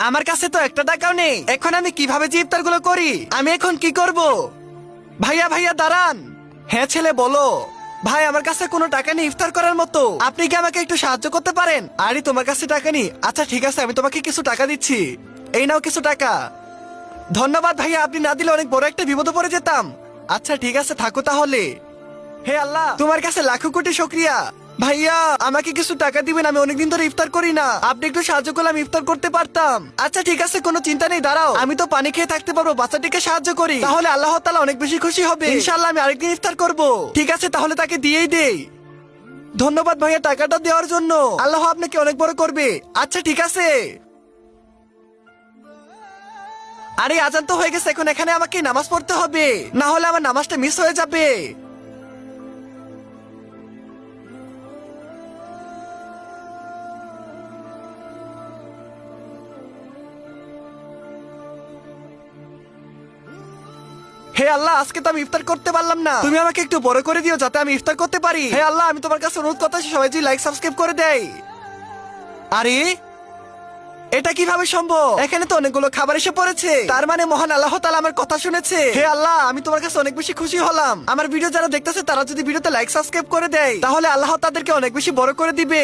আমার কাছে তো একটা টাকাও নেই, এখন আমি কিভাবে যে ইফতার গুলো করি? আমি এখন কি করব? ভাইয়া ভাইয়া দাঁড়ান। হ্যাঁ ছেলে বলো। ভাই আমার কাছে কোনো টাকা নেই ইফতার করার মতো, আপনি কি আমাকে একটু সাহায্য করতে পারেন? আরে তোমার কাছে টাকা নেই? আচ্ছা ঠিক আছে, আমি তোমাকে কিছু টাকা দিচ্ছি। এই নাও কিছু টাকা। ধন্যবাদ ভাইয়া, আপনি না দিলে অনেক বড় একটা বিপদে পড়ে যেতাম। আচ্ছা ঠিক আছে, থাকো তাহলে। হে আল্লাহ, তোমার কাছে লাখো কোটি শুকরিয়া। ভাইয়া আমাকে কিছু টাকা দিবেন, আমি অনেকদিন ধরে ইফতার করি না, আপনি একটু সাহায্য করলে আমি ইফতার করতে পারতাম। আচ্ছা ঠিক আছে, কোনো চিন্তা নেই, দাঁড়াও, আমি তো পানি খেয়ে থাকতে পারবো, বাচ্চাটিকে সাহায্য করি, তাহলে আল্লাহ তাআলা অনেক বেশি খুশি হবে। ইনশাআল্লাহ আমি আরেকদিন ইফতার করব। ঠিক আছে তাহলে তাকে দিয়েই দেই। ধন্যবাদ ভাইয়া টাকাটা দেওয়ার জন্য, আল্লাহ আপনাকে অনেক বড় করবে। আচ্ছা ঠিক আছে। আরে আজান তো হয়ে গেছে, এখন এখানে আমাকে নামাজ পড়তে হবে, না হলে আমার নামাজটা মিস হয়ে যাবে। হে আল্লাহ, আজকে তো আমি ইফতার করতে পারলাম না, তুমি আমাকে একটু বড় করে দিও যাতে আমি ইফতার করতে পারি। হে আল্লাহ, আমি তোমার কাছে অনুরোধ করতেছি, সবাই যদি লাইক সাবস্ক্রাইব করে দেয়। আরে এটা কিভাবে সম্ভব? এখানে তো অনেকগুলো খাবার এসে পড়েছে, তার মানে মহান আল্লাহ তাআলা আমার কথা শুনেছে। হে আল্লাহ, আমি তোমার কাছে অনেক বেশি খুশি হলাম। আমার ভিডিও যারা দেখতেছে তারা যদি ভিডিওতে লাইক সাবস্ক্রাইব করে দেয়, তাহলে আল্লাহ তাদেরকে অনেক বেশি বড় করে দিবে।